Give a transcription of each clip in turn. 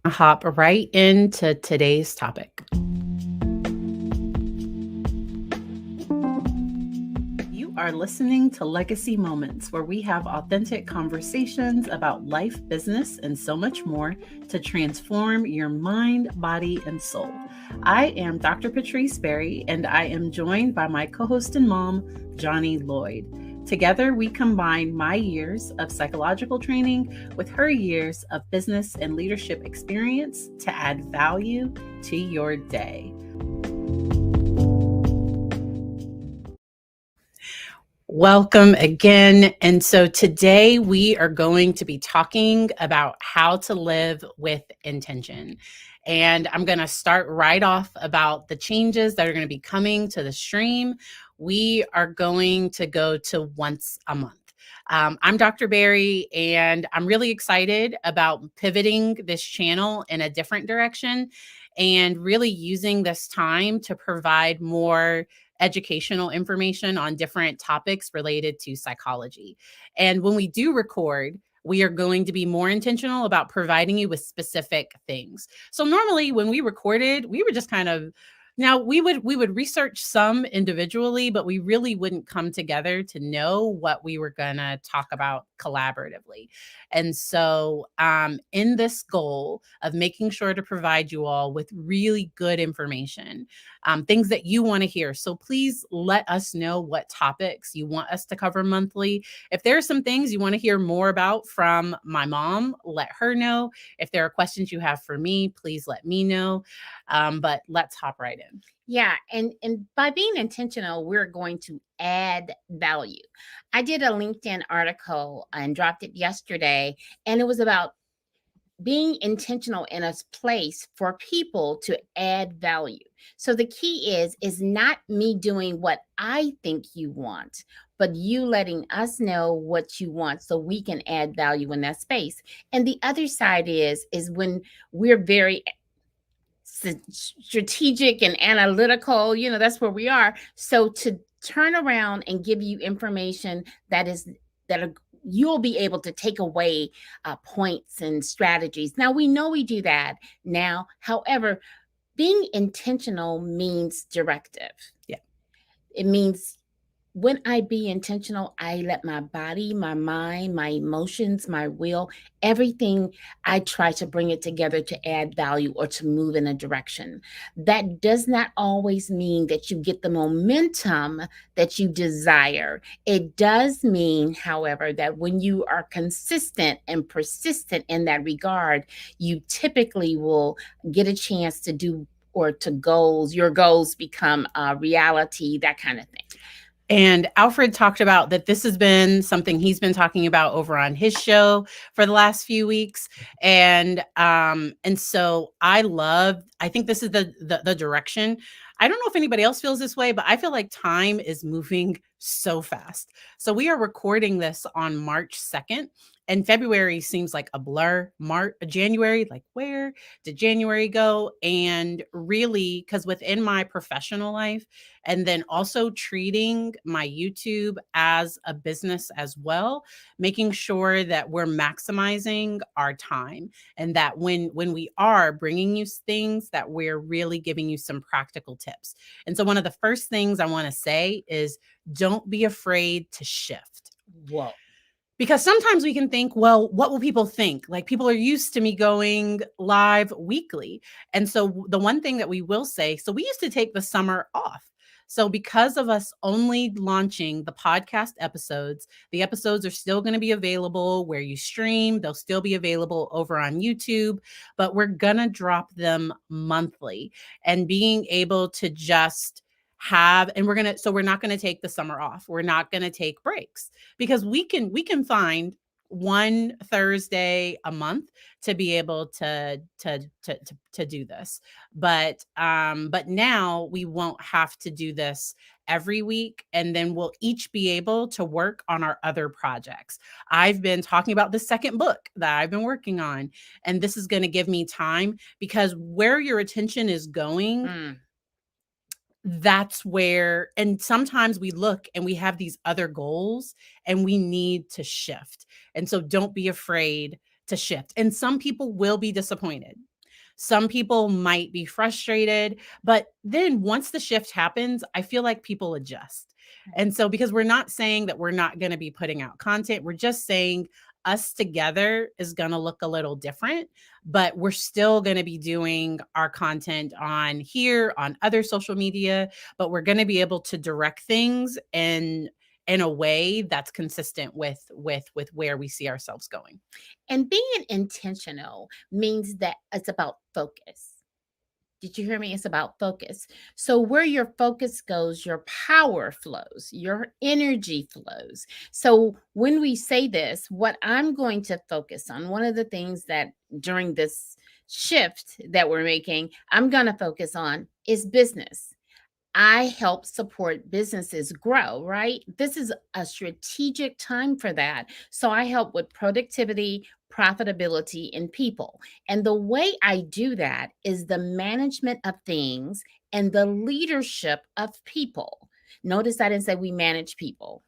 hop right into today's topic. You are listening to Legacy Moments, where we have authentic conversations about life, business, and so much more to transform your mind, body, and soul. I am Dr. Patrice Berry, and I am joined by my co host and mom, Johnnie Lloyd. Together, we combine my years of psychological training with her years of business and leadership experience to add value to your day. Welcome again. And so today we are going to be talking about how to live with intention. And I'm going to start right off about the changes that are going to be coming to the stream. We are going to go to once a month. I'm Dr. Berry, and I'm really excited about pivoting this channel in a different direction and really using this time to provide more educational information on different topics related to psychology. And when we do record, we are going to be more intentional about providing you with specific things. So normally when we recorded, we were just kind of now we would research some individually, but we really wouldn't come together to know what we were going to talk about collaboratively. And so in this goal of making sure to provide you all with really good information, things that you want to hear. So please let us know what topics you want us to cover monthly. If there are some things you want to hear more about from my mom, let her know. If there are questions you have for me, please let me know. But let's hop right in. Yeah, and by being intentional, we're going to add value. I did a LinkedIn article and dropped it yesterday, and it was about being intentional in a place for people to add value. So the key is not me doing what I think you want, but you letting us know what you want so we can add value in that space. And the other side is when we're very strategic and analytical, that's where we are. So to turn around and give you information that you'll be able to take away points and strategies. Now we know we do that now. However, being intentional means directive. Yeah. It means when I be intentional, I let my body, my mind, my emotions, my will, everything, I try to bring it together to add value or to move in a direction. That does not always mean that you get the momentum that you desire. It does mean, however, that when you are consistent and persistent in that regard, you typically will get a chance to do or to your goals become a reality, that kind of thing. And Alfred talked about that this has been something he's been talking about over on his show for the last few weeks. And so I think this is the direction. I don't know if anybody else feels this way, but I feel like time is moving so fast. So we are recording this on March 2nd. And February seems like a blur. January, like where did January go? And really, because within my professional life, and then also treating my YouTube as a business as well, making sure that we're maximizing our time, and that when we are bringing you things, that we're really giving you some practical tips. And so one of the first things I want to say is don't be afraid to shift. Whoa. Because sometimes we can think, well, what will people think? Like, people are used to me going live weekly. And so the one thing that we will say, so we used to take the summer off. So because of us only launching the podcast episodes, the episodes are still going to be available where you stream. They'll still be available over on YouTube, but we're going to drop them monthly, and being able to just we're not going to take the summer off. We're not going to take breaks, because we can find one Thursday a month to be able to do this. But now we won't have to do this every week, and then we'll each be able to work on our other projects. I've been talking about the second book that I've been working on, and this is going to give me time, because where your attention is going, that's where, and sometimes we look and we have these other goals and we need to shift. And so don't be afraid to shift. And some people will be disappointed. Some people might be frustrated, but then once the shift happens, I feel like people adjust. And so, because we're not saying that we're not going to be putting out content, we're just saying us together is going to look a little different, but we're still going to be doing our content on here, on other social media, but we're going to be able to direct things in a way that's consistent with where we see ourselves going. And being intentional means that it's about focus. Did you hear me? It's about focus. So, where your focus goes, your power flows, your energy flows. So, when we say this, what I'm going to focus on, one of the things that during this shift that we're making, I'm going to focus on is business. I help support businesses grow, right? This is a strategic time for that. So I help with productivity, profitability, and people. And the way I do that is the management of things and the leadership of people. Notice I didn't say we manage people.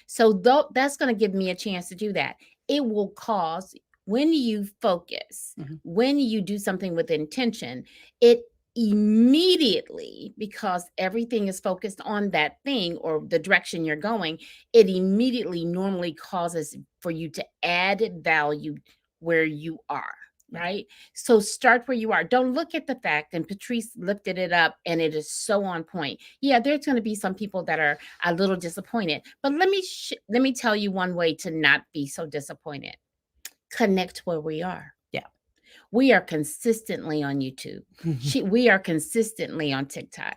So that's going to give me a chance to do that. It will cause, when you focus, when you do something with intention, it immediately, because everything is focused on that thing or the direction you're going, it immediately normally causes for you to add value where you are. Right. So start where you are. Don't look at the fact, and Patrice lifted it up and it is so on point. Yeah, there's going to be some people that are a little disappointed, but let me tell you one way to not be so disappointed. Connect where we are. Yeah. We are consistently on YouTube. We are consistently on TikTok.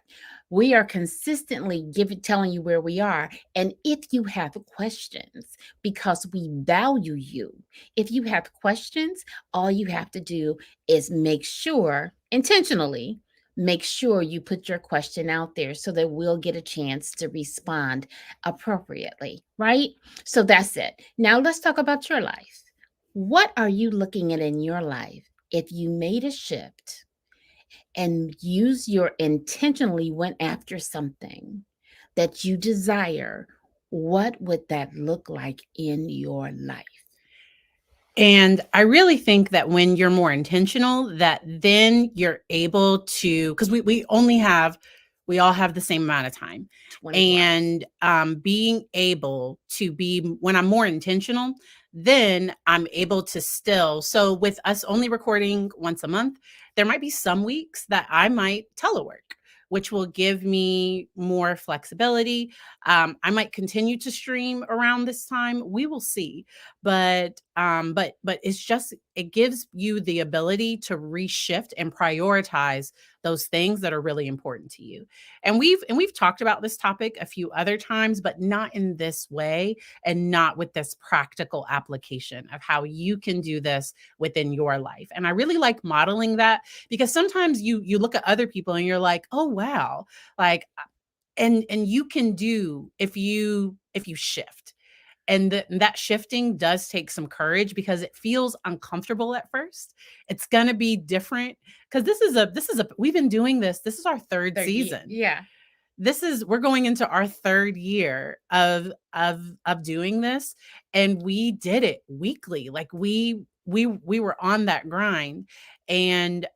We are consistently telling you where we are. And if you have questions, because we value you, if you have questions, all you have to do is make sure, intentionally, make sure you put your question out there so that we'll get a chance to respond appropriately, right? So that's it. Now let's talk about your life. What are you looking at in your life? If you made a shift and intentionally went after something that you desire, what would that look like in your life? And I really think that when you're more intentional, that then you're able to, because we all have the same amount of time. And being able to be, when I'm more intentional, then I'm able to still, so with us only recording once a month, there might be some weeks that I might telework, which will give me more flexibility. I might continue to stream around this time. We will see. But it's just, it gives you the ability to reshift and prioritize those things that are really important to you. And we've talked about this topic a few other times, but not in this way and not with this practical application of how you can do this within your life. And I really like modeling that, because sometimes you look at other people and you're like, "Oh wow." Like, and you can do, if you shift. And that shifting does take some courage, because it feels uncomfortable at first. It's going to be different, because we've been doing this. This is our third season. Yeah. We're going into our third year of doing this, and we did it weekly. Like we were on that grind. And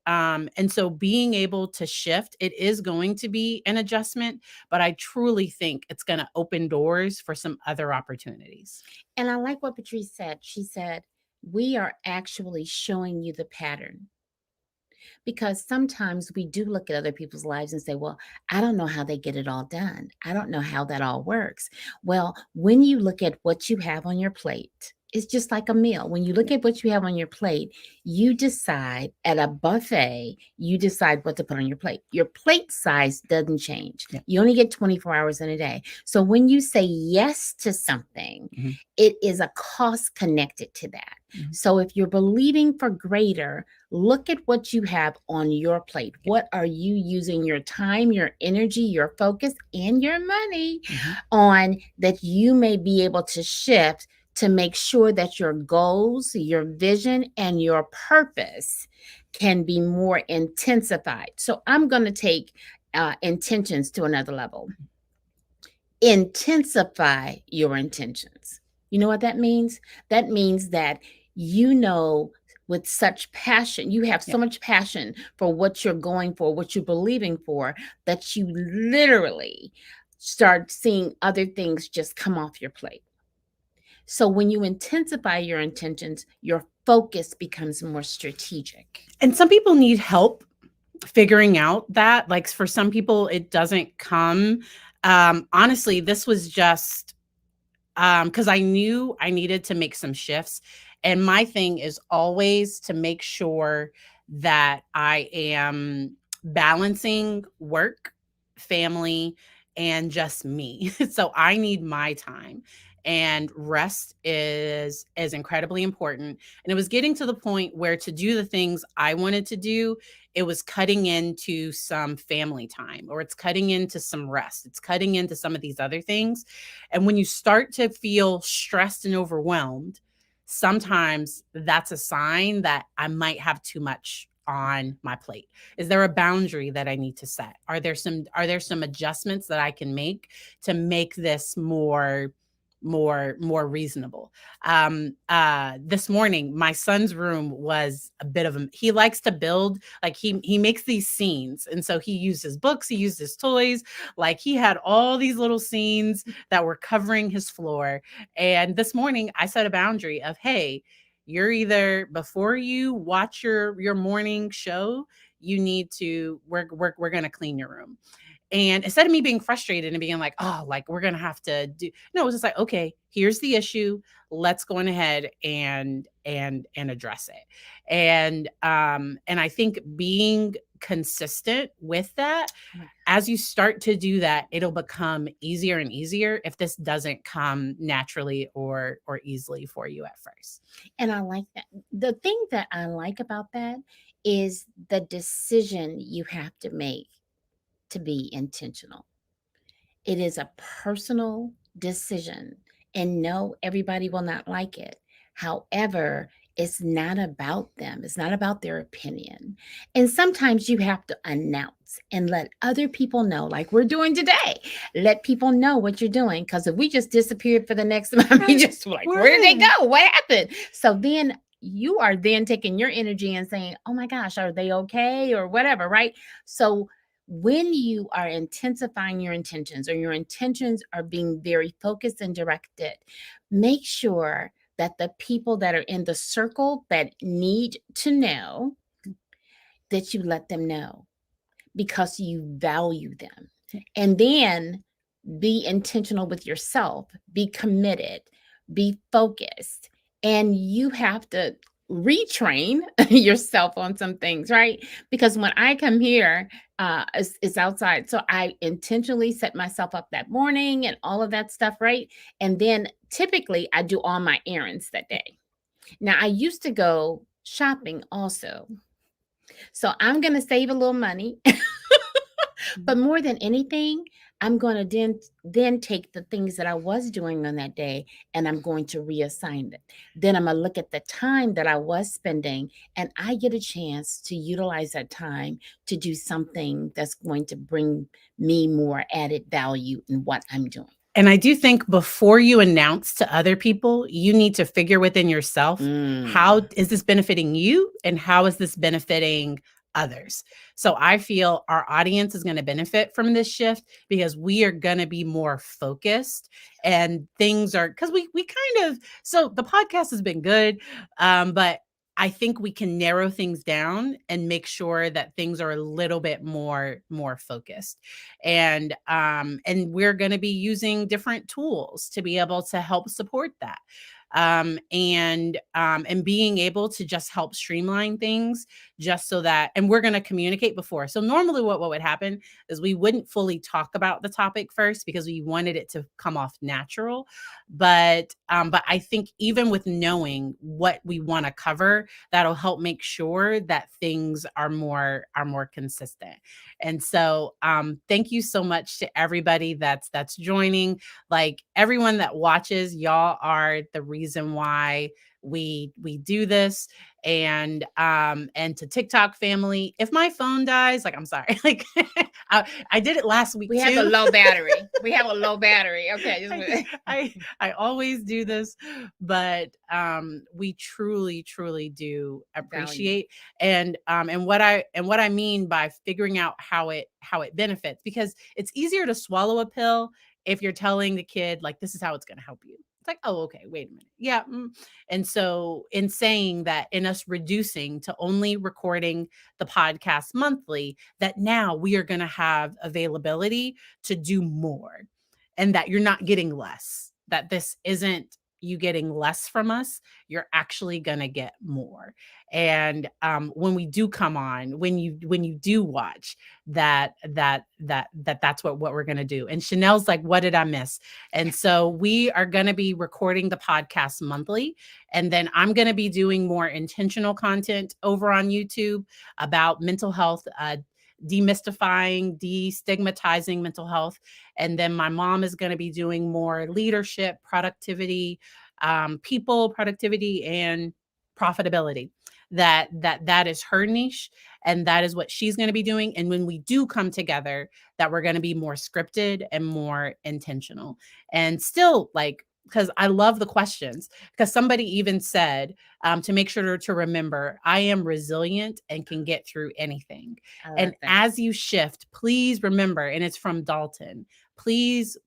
so being able to shift, it is going to be an adjustment, but I truly think it's going to open doors for some other opportunities. And I like what Patrice said. She said, we are actually showing you the pattern. Because sometimes we do look at other people's lives and say, well, I don't know how they get it all done. I don't know how that all works. Well, when you look at what you have on your plate, it's just like a meal. When you look at what you have on your plate, you decide at a buffet, you decide what to put on your plate. Your plate size doesn't change. Yeah. You only get 24 hours in a day. So when you say yes to something, it is a cost connected to that. So if you're believing for greater, look at what you have on your plate. What are you using your time, your energy, your focus, and your money on, that you may be able to shift to make sure that your goals, your vision, and your purpose can be more intensified. So I'm going to take intentions to another level. Intensify your intentions. You know what that means? That means that you know with such passion. You have Yeah. so much passion for what you're going for, what you're believing for, that you literally start seeing other things just come off your plate. So when you intensify your intentions, your focus becomes more strategic. And some people need help figuring out that. Like, for some people, it doesn't come. Honestly, this was just because I knew I needed to make some shifts. And my thing is always to make sure that I am balancing work, family, and just me. So I need my time. And rest is incredibly important. And it was getting to the point where to do the things I wanted to do, it was cutting into some family time, or it's cutting into some rest. It's cutting into some of these other things. And when you start to feel stressed and overwhelmed, sometimes that's a sign that I might have too much on my plate. Is there a boundary that I need to set? Are there some adjustments that I can make to make this more reasonable? This morning my son's room was a bit of a, he likes to build, like he makes these scenes, and so he uses books, he uses toys, like he had all these little scenes that were covering his floor. And this morning I set a boundary of, hey, you're either, before you watch your morning show, you need to, we're going to clean your room. And instead of me being frustrated and being like, oh, like we're gonna have to do, no, it was just like, okay, here's the issue. Let's go on ahead and address it. And I think being consistent with that, as you start to do that, it'll become easier and easier if this doesn't come naturally or easily for you at first. And I like that. The thing that I like about that is the decision you have to make to be intentional. It is a personal decision. And no, everybody will not like it. However, it's not about them, it's not about their opinion. And sometimes you have to announce and let other people know, like we're doing today. Let people know what you're doing. Because if we just disappeared for the next month, we just like, where did they go? What happened? So then you are then taking your energy and saying, oh my gosh, are they okay? Or whatever, right? So when you are intensifying your intentions, or your intentions are being very focused and directed, make sure that the people that are in the circle that need to know, that you let them know, because you value them. And then be intentional with yourself, be committed, be focused. And you have to retrain yourself on some things, right? Because when I come here, it's outside. So I intentionally set myself up that morning and all of that stuff, right? And then typically I do all my errands that day. Now, I used to go shopping also. So I'm going to save a little money. But more than anything, I'm going to then take the things that I was doing on that day, and I'm going to reassign it. Then I'm going to look at the time that I was spending, and I get a chance to utilize that time to do something that's going to bring me more added value in what I'm doing. And I do think before you announce to other people, you need to figure within yourself, how is this benefiting you and how is this benefiting others? So I feel our audience is going to benefit from this shift because we are going to be more focused, and things are, because we kind of, so the podcast has been good, but I think we can narrow things down and make sure that things are a little bit more focused. And we're going to be using different tools to be able to help support that. And being able to just help streamline things, just so that, and we're going to communicate before. So normally what would happen is we wouldn't fully talk about the topic first because we wanted it to come off natural. But I think even with knowing what we want to cover, that'll help make sure that things are more consistent. And so thank you so much to everybody that's joining. Like, everyone that watches, y'all are the reason why we do this. And to TikTok family, if my phone dies, like, I'm sorry, like I did it last week We have too. a low battery. We have a low battery. Okay. I always do this, but we truly do Value. appreciate and what I mean by figuring out how it benefits, because it's easier to swallow a pill if you're telling the kid like this is how it's going to help you. It's like, oh, okay, wait a minute. Yeah. And so in saying that, in us reducing to only recording the podcast monthly, that now we are going to have availability to do more, and that you're not getting less, that this isn't you getting less from us, you're actually going to get more. And when we do come on, when you do watch, that's what we're going to do. And Chanel's like, what did I miss? And so we are going to be recording the podcast monthly, and then I'm going to be doing more intentional content over on YouTube about mental health, demystifying, destigmatizing mental health. And then my mom is going to be doing more leadership, productivity, people productivity, and profitability. That is her niche, and that is what she's going to be doing. And when we do come together, that we're going to be more scripted and more intentional, and still like, because I love the questions, because somebody even said, to make sure to remember, I am resilient and can get through anything. And as you shift, please remember, and it's from Dalton, please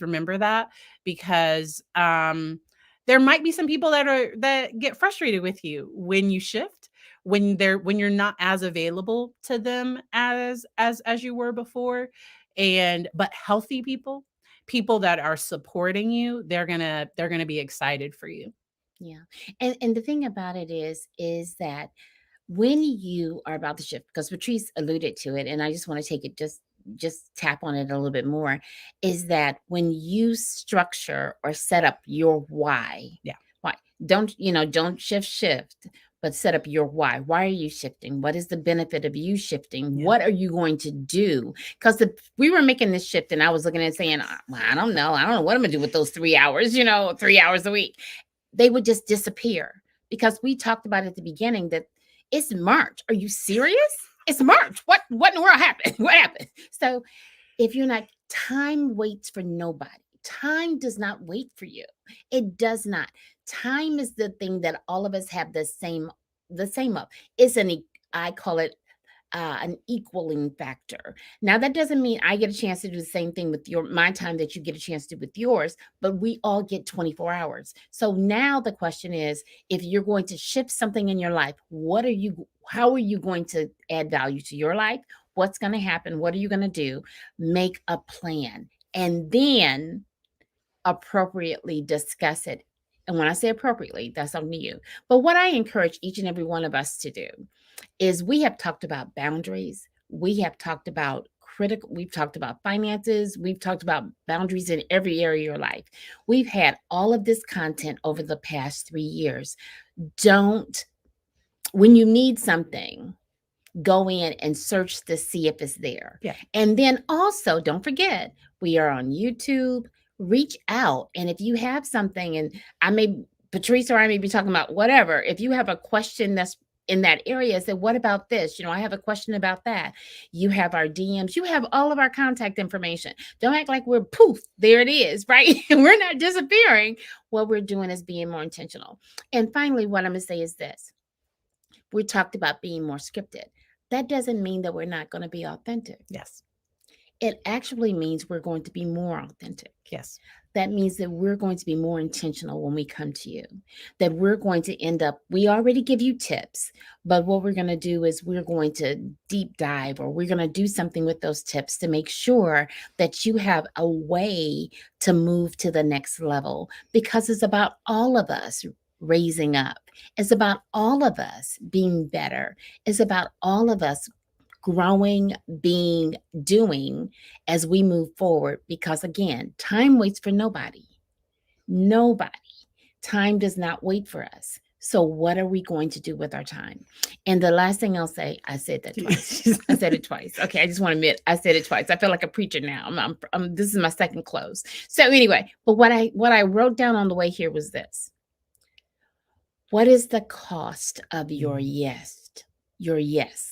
remember that, because there might be some people that get frustrated with you when you shift, when you're not as available to them as you were before. And but healthy people that are supporting you, they're gonna be excited for you. Yeah. And the thing about it is that when you are about to shift, because Patrice alluded to it, and I just want to take it just tap on it a little bit more, is that when you structure or set up your Yeah. why don't shift, but set up your why. Why are you shifting? What is the benefit of you shifting? Yeah. What are you going to do? Because if we were making this shift and I was looking at it saying, well, I don't know what I'm gonna do with those 3 hours, 3 hours a week, they would just disappear, because we talked about at the beginning that it's March. Are you serious? It's March. What in the world happened? What happened? So if you're not, time waits for nobody. Time does not wait for you. It does not. Time is the thing that all of us have the same of. It's I call it an equaling factor. Now, that doesn't mean I get a chance to do the same thing with my time that you get a chance to do with yours, but we all get 24 hours. So now the question is, if you're going to shift something in your life, how are you going to add value to your life? What's going to happen? What are you going to do? Make a plan, and then appropriately discuss it. And when I say appropriately, that's up to you. But what I encourage each and every one of us to do is, we have talked about boundaries. We have talked about we've talked about finances. We've talked about boundaries in every area of your life. We've had all of this content over the past 3 years. When you need something, go in and search to see if it's there. Yeah. And then also, don't forget, we are on YouTube. Reach out. And if you have something, and Patrice or I may be talking about whatever, if you have a question that's in that area, say, what about this? I have a question about that. You have our DMs, you have all of our contact information. Don't act like we're poof, there it is, right? We're not disappearing. What we're doing is being more intentional. And finally, what I'm going to say is this. We talked about being more scripted. That doesn't mean that we're not going to be authentic. Yes. It actually means we're going to be more authentic. Yes. That means that we're going to be more intentional when we come to you, that we're going to we already give you tips, but what we're going to do is we're going to deep dive, or we're going to do something with those tips to make sure that you have a way to move to the next level, because it's about all of us raising up. It's about all of us being better. It's about all of us growing, doing as we move forward. Because again, time waits for nobody. Nobody. Time does not wait for us. So what are we going to do with our time? And the last thing I'll say, I said that twice. I said it twice. Okay, I just want to admit I said it twice. I feel like a preacher now. This is my second close. So anyway, but what I wrote down on the way here was this. What is the cost of your yes? Your yes.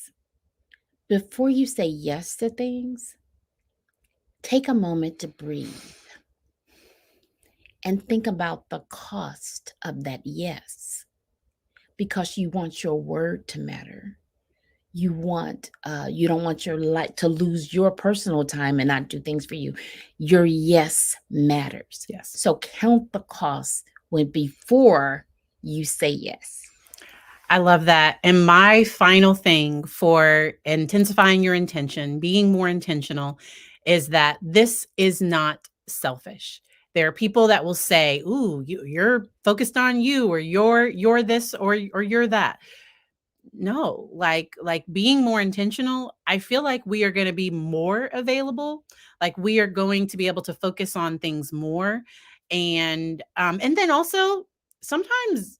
Before you say yes to things, take a moment to breathe and think about the cost of that yes, because you want your word to matter. You don't want your life to lose your personal time and not do things for you. Your yes matters. Yes. So count the cost when before you say yes. I love that. And my final thing for intensifying your intention, being more intentional, is that this is not selfish. There are people that will say, "Ooh, you're focused on you, or you're this, or you're that." No, like being more intentional, I feel like we are going to be more available. Like we are going to be able to focus on things more, and then also sometimes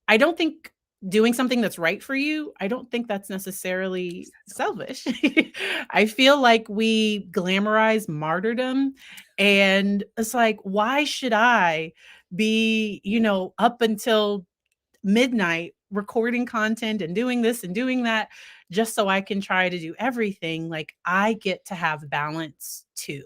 I don't think doing something that's right for you, I don't think that's necessarily selfish. I feel like we glamorize martyrdom, and it's like, why should I be, up until midnight recording content and doing this and doing that just so I can try to do everything? Like, I get to have balance too.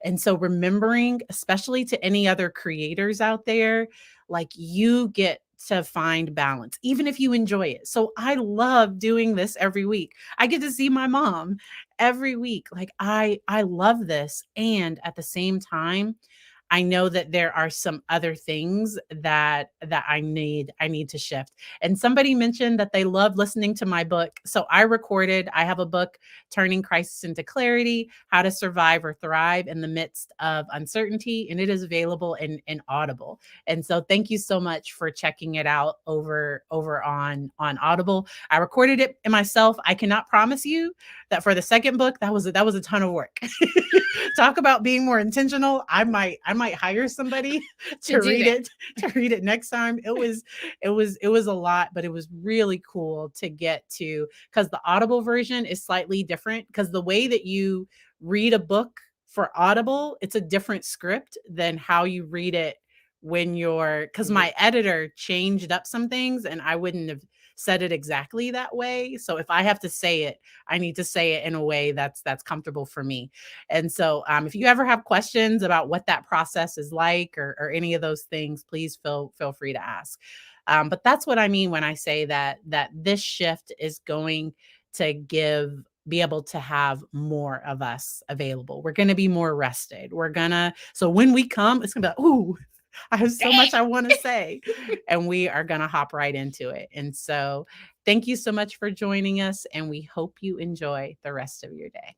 And so remembering, especially to any other creators out there, like you get to find balance, even if you enjoy it. So I love doing this every week. I get to see my mom every week. Like I love this. And at the same time, I know that there are some other things that I need to shift. And somebody mentioned that they love listening to my book. So I have a book, Turning Crisis into Clarity: How to Survive or Thrive in the Midst of Uncertainty, and it is available in Audible. And so thank you so much for checking it out over on Audible. I recorded it myself. I cannot promise you that for the second book that was a ton of work. Talk about being more intentional. I might hire somebody To to do read that. it next time. It was a lot, but it was really cool to get to, because the Audible version is slightly different, because the way that you read a book for Audible, it's a different script than how you read it when you're, because my editor changed up some things and I wouldn't have said it exactly that way. So if I have to say it, I need to say it in a way that's comfortable for me. And so, if you ever have questions about what that process is like, or any of those things, please feel free to ask. But that's what I mean when I say that this shift is going to be able to have more of us available. We're going to be more rested. So when we come, it's going to be like, ooh, I have so much I want to say, and we are going to hop right into it. And so thank you so much for joining us, and we hope you enjoy the rest of your day.